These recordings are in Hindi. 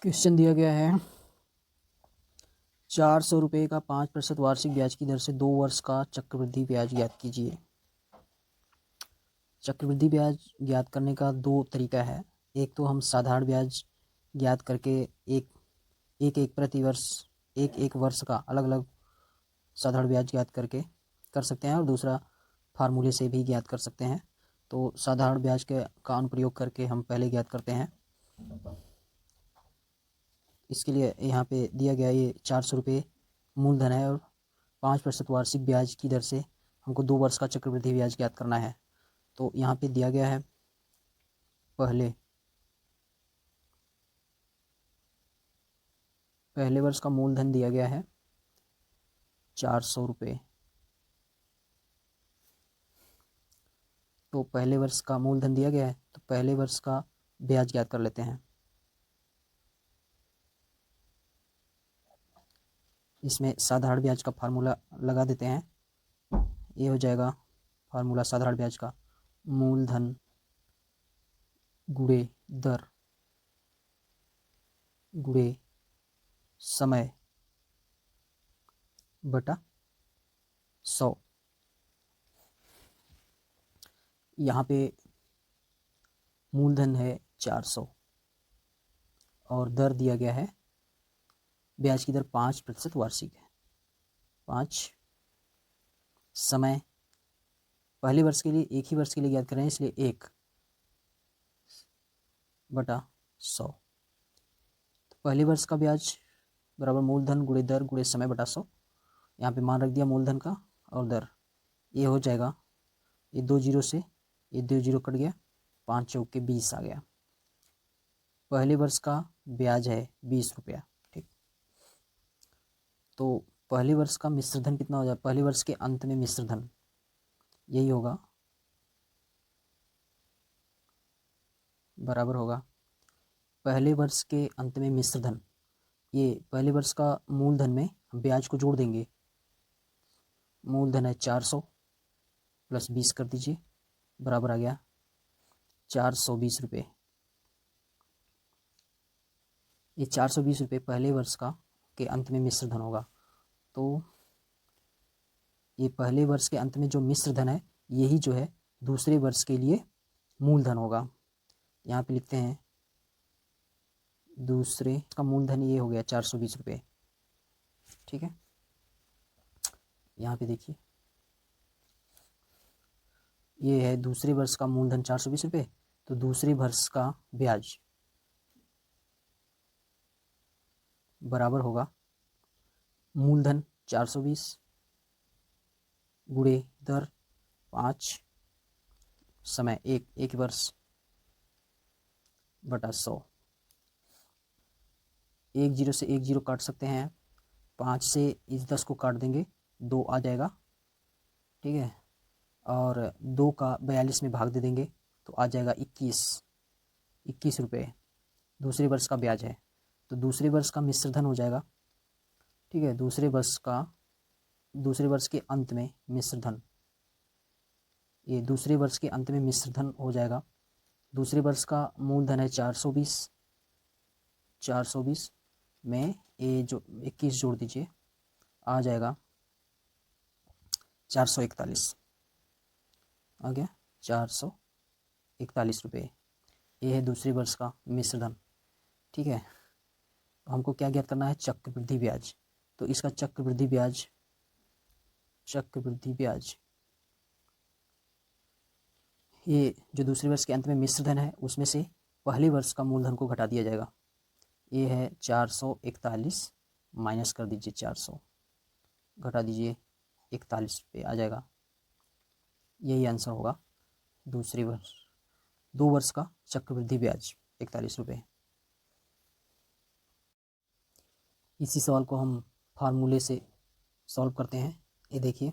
क्वेश्चन दिया गया है 400 रुपये का 5% वार्षिक ब्याज की दर से 2 वर्ष का चक्रवृद्धि ब्याज ज्ञात कीजिए। चक्रवृद्धि ब्याज ज्ञात करने का दो तरीका है। एक तो हम साधारण ब्याज ज्ञात करके एक एक एक प्रतिवर्ष एक वर्ष का अलग अलग साधारण ब्याज ज्ञात करके कर सकते हैं, और दूसरा फार्मूले से भी ज्ञात कर सकते हैं। तो साधारण ब्याज के का अनुप्रयोग करके हम पहले ज्ञात करते हैं। इसके लिए यहाँ पे दिया गया ये 400 रुपये मूलधन है और 5% वार्षिक ब्याज की दर से हमको 2 वर्ष का चक्रवृद्धि ब्याज ज्ञात करना है। तो यहाँ पे दिया गया है पहले वर्ष का मूलधन दिया गया है 400 रुपये। तो पहले वर्ष का मूलधन दिया गया है, तो पहले वर्ष का ब्याज ज्ञात कर लेते हैं। इसमें साधारण ब्याज का फार्मूला लगा देते हैं। ये हो जाएगा फार्मूला साधारण ब्याज का, मूलधन गुणे दर गुणे समय बटा 100। यहाँ पे मूलधन है 400 और दर दिया गया है, ब्याज की दर 5% वार्षिक है। 5 समय पहले वर्ष के लिए एक ही वर्ष के लिए ज्ञात कर रहे हैं, इसलिए 1/100। तो पहले वर्ष का ब्याज बराबर मूलधन गुणे दर गुणे समय बटा 100। यहाँ पे मान रख दिया मूलधन का और दर। ये हो जाएगा, ये 2 जीरो से ये 2 जीरो कट गया, 5 चौके 20 आ गया। पहले वर्ष का ब्याज है 20 रुपया। ठीक, तो पहले वर्ष का मिश्र धन कितना हो जाए, पहले वर्ष के अंत में मिश्र धन यही होगा, बराबर होगा पहले वर्ष के अंत में मिश्र धन। ये पहले वर्ष का मूलधन में ब्याज को जोड़ देंगे। मूलधन है 400 प्लस 20 कर दीजिए, बराबर आ गया 420 रुपये। ये 420 रुपये पहले वर्ष का के अंत में मिश्र धन होगा। तो ये पहले वर्ष के अंत में जो मिश्र धन है, यही जो है दूसरे वर्ष के लिए मूलधन होगा। यहाँ पे लिखते हैं दूसरे का मूलधन, ये हो गया 420 रुपये। ठीक है, यहाँ पे देखिए ये है दूसरे वर्ष का मूलधन 420 रुपये। तो दूसरे वर्ष का ब्याज बराबर होगा मूलधन 420 गुणे दर 5 समय एक वर्ष बटा 100। 1 जीरो से 1 जीरो काट सकते हैं, 5 से इस 10 को काट देंगे, 2 आ जाएगा। ठीक है, और 2 का 42 में भाग दे देंगे तो आ जाएगा 21 रुपये दूसरे वर्ष का ब्याज है। तो दूसरे वर्ष का मिश्र धन हो जाएगा। ठीक है, दूसरे वर्ष के अंत में मिश्र धन, ये दूसरे वर्ष के अंत में मिश्र धन हो जाएगा। दूसरे वर्ष का मूलधन है 420 में ये जो 21 जोड़ दीजिए, आ जाएगा 441 आ गया 441 रुपये। ये है दूसरे वर्ष का मिश्र धन। ठीक है, हमको क्या ज्ञात करना है, चक्रवृद्धि ब्याज। तो इसका चक्रवृद्धि ब्याज ये जो दूसरे वर्ष के अंत में मिश्र धन है, उसमें से पहले वर्ष का मूलधन को घटा दिया जाएगा। ये है 441 माइनस कर दीजिए 400, घटा दीजिए 41 रुपये आ जाएगा। यही आंसर होगा दूसरे वर्ष 2 वर्ष का चक्रवृद्धि ब्याज 41 रुपये। इसी सवाल को हम फार्मूले से सॉल्व करते हैं। ये देखिए,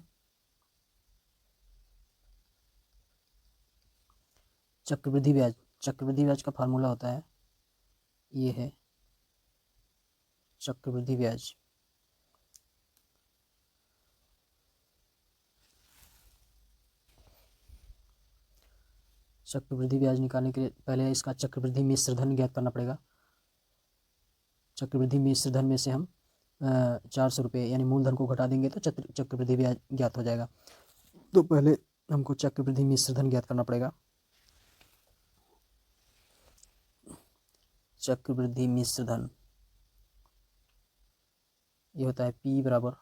चक्रवृद्धि ब्याज का फार्मूला होता है, ये है चक्रवृद्धि ब्याज। चक्रवृद्धि ब्याज निकालने के लिए पहले इसका चक्रवृद्धि मिश्र धन ज्ञात करना पड़ेगा। चक्रवृद्धि मिश्र धन में से हम 400 रुपये यानी मूलधन को घटा देंगे तो चक्रवृद्धि ब्याज ज्ञात हो जाएगा। तो पहले हमको चक्रवृद्धि मिश्र धन ज्ञात करना पड़ेगा। चक्रवृद्धि मिश्र धन ये होता है P बराबर,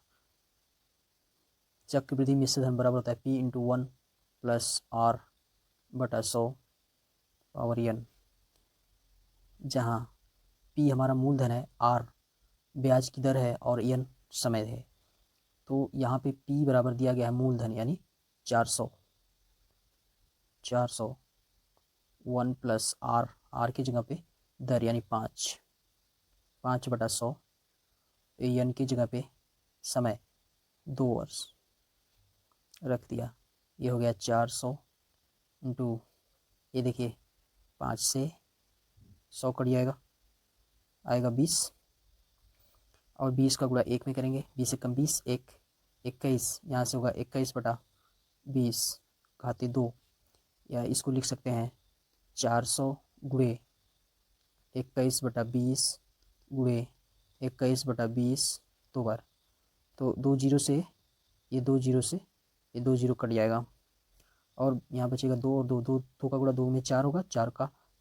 चक्रवृद्धि मिश्र धन बराबर होता है P इंटू 1 प्लस R बटा 100 पावर n, जहाँ P हमारा मूलधन है, R ब्याज की दर है और n समय है। तो यहाँ पे P बराबर दिया गया है मूलधन यानी 400 1 प्लस R की जगह पे दर यानी 5 बटा 100, n की जगह पे समय 2 वर्ष रख दिया। ये हो गया 400 इंटू, ये देखिए 5 से 100 कट जाएगा, आएगा 20 और 20 का गुणा 1 में करेंगे, 20 से कम 20, 21, यहाँ से होगा 21 बटा 20 घाते 2, या इसको लिख सकते हैं 400 गुणे 21 बटा 20 गुणे 21 बटा 20 दो बार, तो 2 जीरो से ये 2 जीरो से ये 2 जीरो कट जाएगा और यहाँ बचेगा 2 और 2, 2 का गुणा 2 में 4 होगा,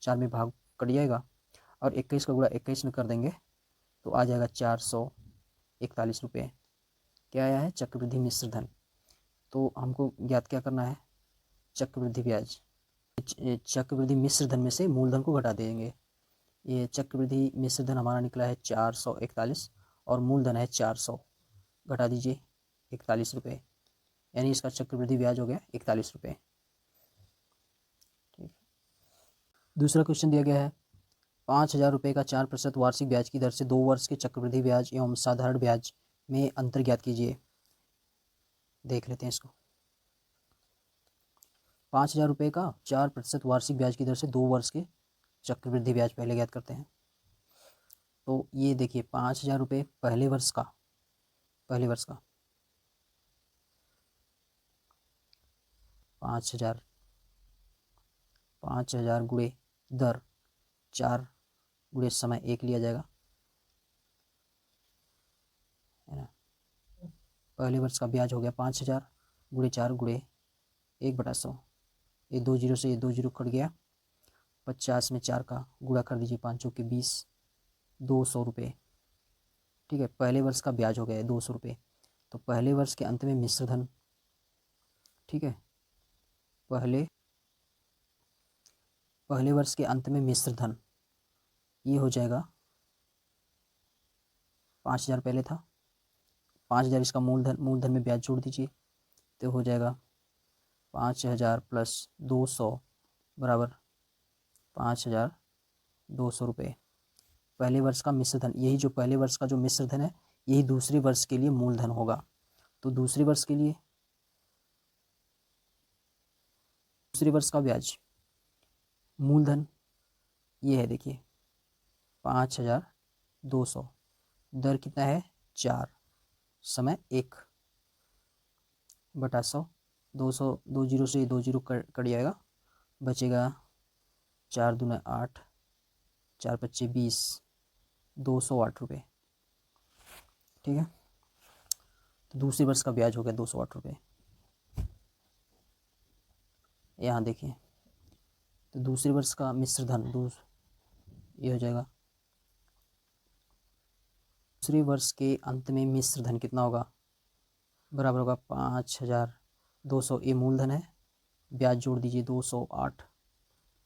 4 में भाग कट जाएगा और 21 का गुणा 21 में कर देंगे तो आ जाएगा 441 रुपये। क्या आया है? चक्रवृद्धि मिश्र धन। तो हमको ज्ञात क्या करना है? चक्रवृद्धि ब्याज। चक्रवृद्धि मिश्र धन में से मूलधन को घटा देंगे। ये चक्रवृद्धि मिश्र धन हमारा निकला है 441 और मूलधन है 400, घटा दीजिए 41 रुपये, यानी इसका चक्रवृद्धि ब्याज हो गया 41 रुपये। ठीक। दूसरा क्वेश्चन दिया गया है 5,000 रुपये का 4% वार्षिक ब्याज की दर से 2 वर्ष के चक्रवृद्धि ब्याज एवं साधारण ब्याज में अंतर ज्ञात कीजिए। देख लेते हैं इसको। 5,000 रुपये का 4% वार्षिक ब्याज की दर से 2 वर्ष के चक्रवृद्धि ब्याज पहले ज्ञात करते हैं। तो ये देखिए 5,000 रुपये पहले वर्ष का 5,000 गुणे दर 4 गुणे समय 1 लिया जाएगा, है ना। पहले वर्ष का ब्याज हो गया 5,000 गुणे 4 गुणे 1 बटा 100, ये 2 जीरो से ये 2 जीरो कट गया, 50 में 4 का गुणा कर दीजिए, 5 चौके 20, 200 रुपये। ठीक है, पहले वर्ष का ब्याज हो गया 200 रुपये। तो पहले वर्ष के अंत में मिश्र धन, ठीक है, पहले वर्ष के अंत में मिश्र धन ये हो जाएगा 5,000 पहले था, 5,000 इसका मूलधन में ब्याज जोड़ दीजिए तो हो जाएगा 5,000 प्लस 200 बराबर 5,200 रुपये। पहले वर्ष का मिश्र धन, यही जो पहले वर्ष का जो मिश्र धन है यही दूसरे वर्ष के लिए मूलधन होगा। तो दूसरे वर्ष के लिए दूसरे वर्ष का ब्याज मूलधन ये है, देखिए 5,200, दर कितना है 4, समय 1 बटा 100, 200 2 जीरो से 2 जीरो कट जाएगा, बचेगा 4 दूना 8, 4 पच्चे 20, 208 रुपये। ठीक है, तो दूसरे वर्ष का ब्याज हो गया 208 रुपये। यहाँ देखिए, तो दूसरे वर्ष का मिश्र धन ये हो जाएगा, दूसरे वर्ष के अंत में मिश्र धन कितना होगा, बराबर होगा 5,200, ये मूलधन है, ब्याज जोड़ दीजिए 208,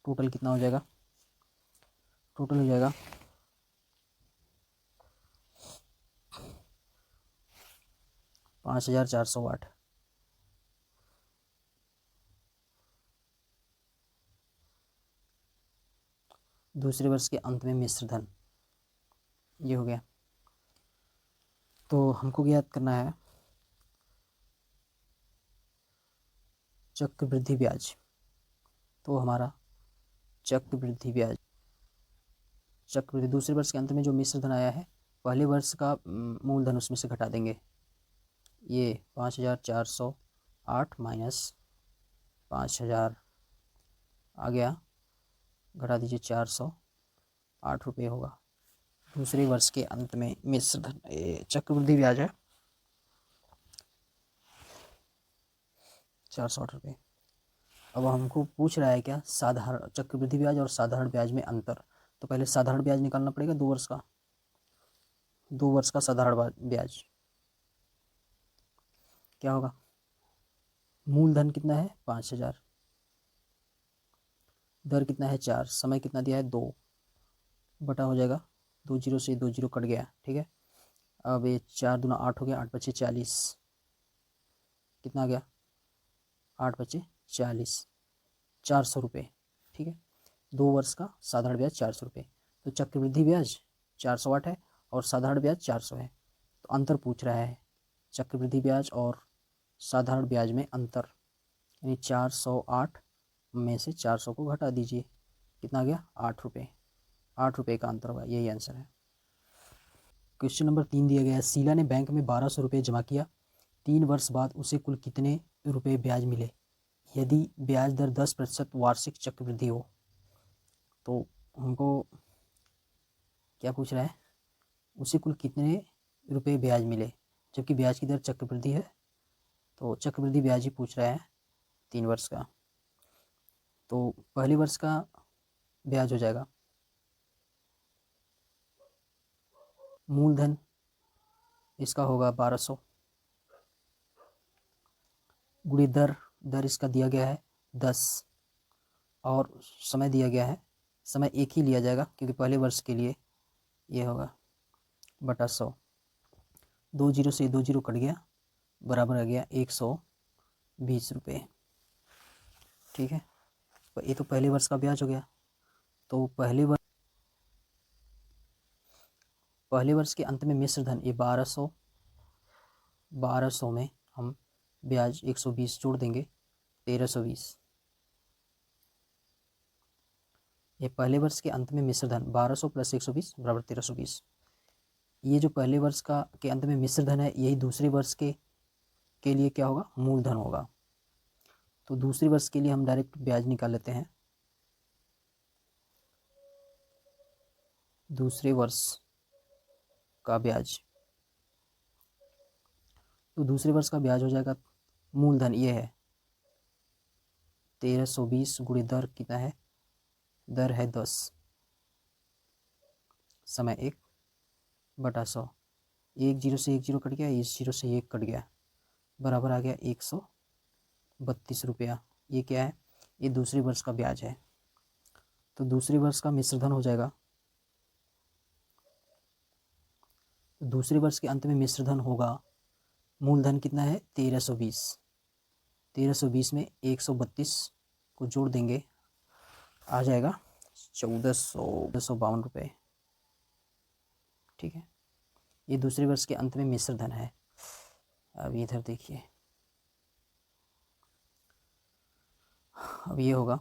टोटल कितना हो जाएगा, टोटल हो जाएगा 5,408। दूसरे वर्ष के अंत में मिश्र धन ये हो गया। तो हमको ज्ञात करना है चक्रवृद्धि ब्याज। तो हमारा चक्रवृद्धि ब्याज, चक्रवृद्धि दूसरे वर्ष के अंत में जो मिश्र धन आया है पहले वर्ष का मूलधन उसमें से घटा देंगे, ये 5,408 माइनस 5,000 आ गया, घटा दीजिए 408 रुपये होगा। दूसरे वर्ष के अंत में मिश्र धन चक्रवृद्धि ब्याज है 408 रुपये। अब हमको पूछ रहा है क्या, साधारण चक्रवृद्धि ब्याज और साधारण ब्याज में अंतर। तो पहले साधारण ब्याज निकालना पड़ेगा 2 वर्ष का, 2 वर्ष का साधारण ब्याज क्या होगा। मूलधन कितना है 5,000, दर कितना है 4, समय कितना दिया है 2, बटा हो जाएगा 2 जीरो से 2 जीरो कट गया, ठीक है। अब ये 4 दूना 8 हो गया, 8 बचे 40, कितना आ गया 8 बचे 40, 400 रुपये, ठीक है। 2 वर्ष का साधारण ब्याज 400 रुपये। तो चक्रवृद्धि ब्याज 408 है और साधारण ब्याज 400 है। तो अंतर पूछ रहा है, चक्रवृद्धि ब्याज और साधारण ब्याज में अंतर, यानी 408 में से 400 को घटा दीजिए, कितना आ गया 8 रुपये। 8 रुपये का अंतर होगा, यही आंसर है। क्वेश्चन नंबर 3 दिया गया है, शीला ने बैंक में 1200 रुपये जमा किया, 3 वर्ष बाद उसे कुल कितने रुपये ब्याज मिले यदि ब्याज दर 10% वार्षिक चक्रवृद्धि हो। तो हमको क्या पूछ रहा है, उसे कुल कितने रुपये ब्याज मिले, जबकि ब्याज की दर चक्रवृद्धि है, तो चक्रवृद्धि ब्याज ही पूछ रहा है 3 वर्ष का। तो पहले वर्ष का ब्याज हो जाएगा मूलधन, इसका होगा 1200, गुणी दर, दर इसका दिया गया है 10, और समय दिया गया है, समय एक ही लिया जाएगा क्योंकि पहले वर्ष के लिए ये होगा, बटा 100, 2 जीरो से 2 जीरो कट गया, बराबर आ गया 120 रुपये, ठीक है। ये तो पहले वर्ष का ब्याज हो गया। तो पहले वर्ष के अंत में मिश्र धन, ये 1200 में हम ब्याज 120 जोड़ देंगे, 1320। ये पहले वर्ष के अंत में मिश्र धन 1200 प्लस 120 बराबर 1320। ये जो पहले वर्ष का के अंत में मिश्र धन है, यही दूसरे वर्ष के लिए क्या होगा, मूलधन होगा। तो दूसरे वर्ष के लिए हम डायरेक्ट ब्याज निकाल लेते हैं। दूसरे वर्ष का ब्याज, तो दूसरे वर्ष का ब्याज हो जाएगा, मूलधन ये है 1320 गुणे दर कितना है, दर है 10, समय 1 बटा 100, 1 जीरो से 1 जीरो कट गया, इस जीरो से 1 कट गया, बराबर आ गया 132 रुपया। ये क्या है, ये दूसरे वर्ष का ब्याज है। तो दूसरे वर्ष का मिश्रधन हो जाएगा, दूसरे वर्ष के अंत में मिश्रधन होगा, मूलधन कितना है 1320, 1320 में 132 को जोड़ देंगे, आ जाएगा 1452 रुपये, ठीक है। ये दूसरे वर्ष के अंत में मिश्रधन है। अब इधर देखिए, अब ये होगा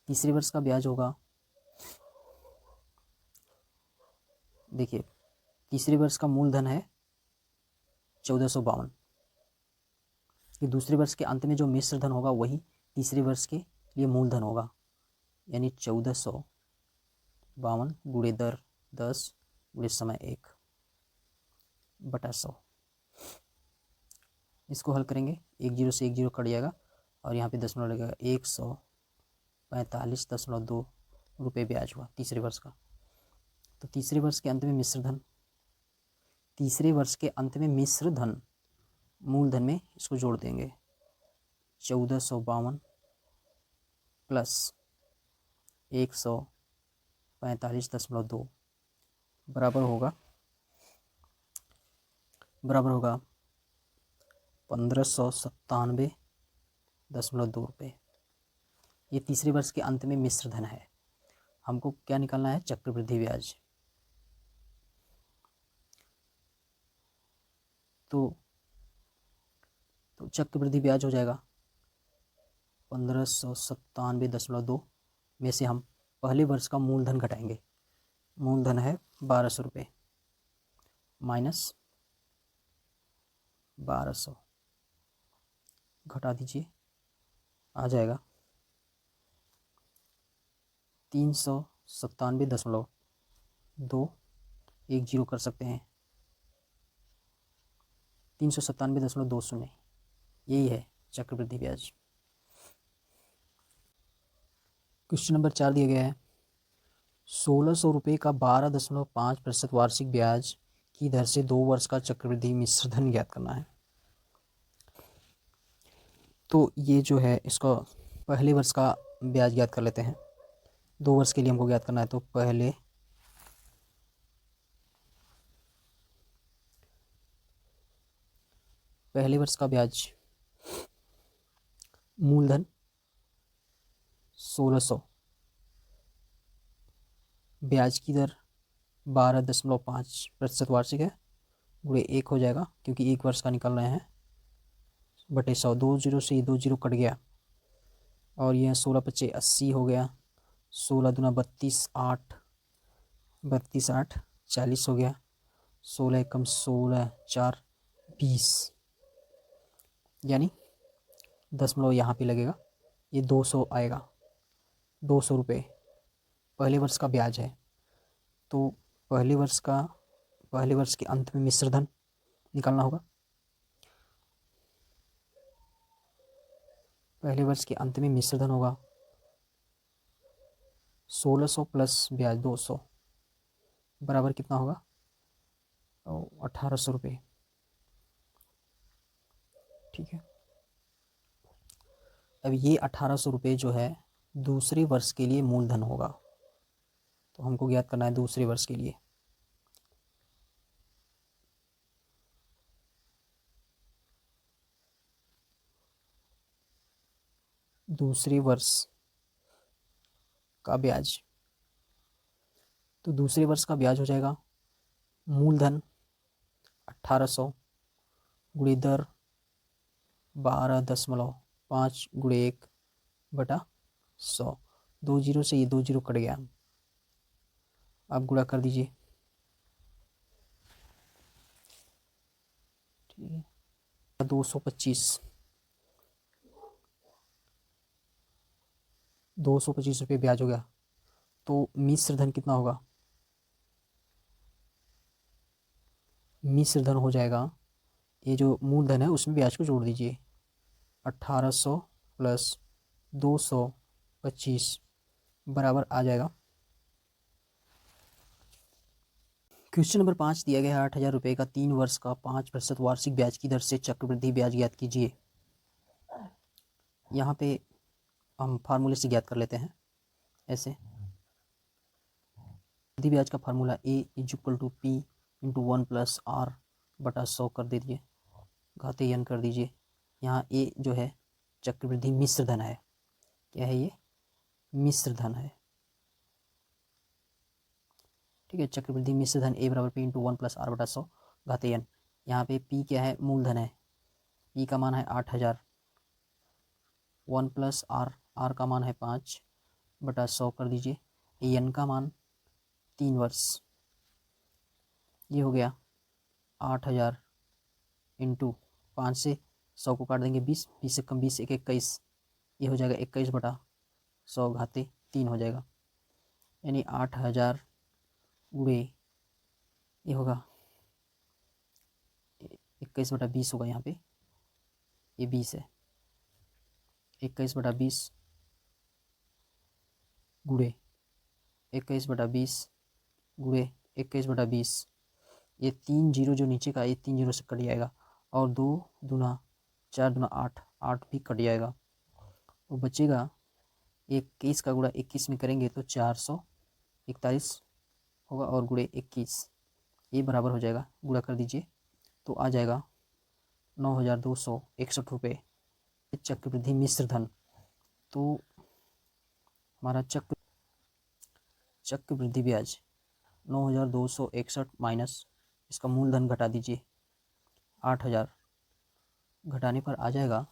तीसरे वर्ष का ब्याज होगा, देखिए तीसरे वर्ष का मूलधन है 1452, ये दूसरे वर्ष के अंत में जो मिश्र धन होगा वही तीसरे वर्ष के लिए मूलधन होगा, यानी 1452 गुणे दर 10 गुणे समय 1 बटा 100। इसको हल करेंगे, 1 जीरो से 1 जीरो कट जाएगा और यहाँ पे दशमलव लगेगा, 145.2 रुपये ब्याज हुआ तीसरे वर्ष का। तो तीसरे वर्ष के अंत में मिश्र धन, तीसरे वर्ष के अंत में मिश्र धन मूलधन में इसको जोड़ देंगे, 1452 प्लस 145.2 बराबर होगा 1597.2 रुपये। ये तीसरे वर्ष के अंत में मिश्र धन है। हमको क्या निकालना है, चक्रवृद्धि ब्याज। तो चक्रवृद्धि ब्याज हो जाएगा 1597.2 में से हम पहले वर्ष का मूलधन घटाएंगे, मूलधन है 1200 रुपये माइनस 1200 घटा दीजिए, आ जाएगा 397.210 कर सकते हैं। 397.20 यही है चक्रवृद्धि ब्याज। क्वेश्चन नंबर 4 दिया गया है 1600 रुपये का 12.5% वार्षिक ब्याज की दर से 2 वर्ष का चक्रवृद्धि मिश्र धन ज्ञात करना है। तो ये जो है इसका पहले वर्ष का ब्याज ज्ञात कर लेते हैं। 2 वर्ष के लिए हमको ज्ञात करना है, तो पहले वर्ष का ब्याज मूलधन 1600, ब्याज की दर 12.5% वार्षिक है, गुणे 1 हो जाएगा क्योंकि 1 वर्ष का निकल रहे हैं, बटे 100। 2 जीरो से 2 जीरो कट गया और यह 16 पच्चे 80 हो गया। 16 दूना 32, 8 32 8 40 हो गया। 16 एकम 16 4 20, यानी 10 यहाँ पे लगेगा, ये 200 आएगा। 200 रुपये पहले वर्ष का ब्याज है। तो पहले वर्ष के अंत में मिश्र धन निकालना होगा। पहले वर्ष के अंत में मिश्र धन होगा 1600 प्लस ब्याज 200 बराबर कितना होगा, 1800 रुपये। ठीक है, अब ये 1800 रुपये जो है दूसरे वर्ष के लिए मूलधन होगा, तो हमको ज्ञात करना है दूसरे वर्ष के लिए। दूसरे वर्ष का ब्याज, तो दूसरे वर्ष का ब्याज हो जाएगा मूलधन 1800 गुणे दर 12.5 गुणे 1 बटा 100। 2 जीरो से ये 2 जीरो कट गया, आप गुणा कर दीजिए। ठीक है, 225 रुपये ब्याज हो गया। तो मिश्र धन कितना होगा, मिश्र धन हो जाएगा, ये जो मूलधन है उसमें ब्याज को जोड़ दीजिए, 1800 प्लस 225 बराबर आ जाएगा। क्वेश्चन नंबर 5 दिया गया है 8000 रुपये का 3 वर्ष का 5% वार्षिक ब्याज की दर से चक्रवृद्धि ब्याज ज्ञात कीजिए। यहाँ पे हम फार्मूले से ज्ञात कर लेते हैं। ऐसे चक्रवृद्धि ब्याज का फार्मूला A = P × 1 + R बटा 100 कर दीजिए, घाते n कर दीजिए। यहाँ A जो है चक्रवृद्धि मिश्र धन है। क्या है ये, मिश्र धन है। ठीक है, चक्रवृद्धि मिश्र धन A = P × 1 + R बटा 100 घाते n। यहाँ पे P क्या है, मूलधन है। P का मान है 8000, 1 + R का मान है 5 बटा 100 कर दीजिए। n का मान 3 वर्ष, ये हो गया 8000 × 5 से 100 को काट देंगे 20, 20 से कम 20 1 21, ये हो जाएगा 21 बटा 100 घाते 3 हो जाएगा, यानी 8000 गुणे ये होगा 21 बटा 20 होगा। यहाँ पे ये 20 है, 21 बटा 20 गुणे 21 बटा 20 गुणे 21 बटा 20, ये 3 जीरो जो नीचे का, ये 3 जीरो से कट जाएगा और 2 दूना 4 दूना 8, 8 भी कट जाएगा, तो बचेगा 21 का गुणा 21 में करेंगे तो 441 होगा और गुणे 21, ये बराबर हो जाएगा, गुणा कर दीजिए तो आ जाएगा 9261 रुपये चक्रवृद्धि मिश्र धन। तो हमारा चक्रवृद्धि ब्याज 9261 माइनस इसका मूलधन घटा दीजिए 8000, घटाने पर आ जाएगा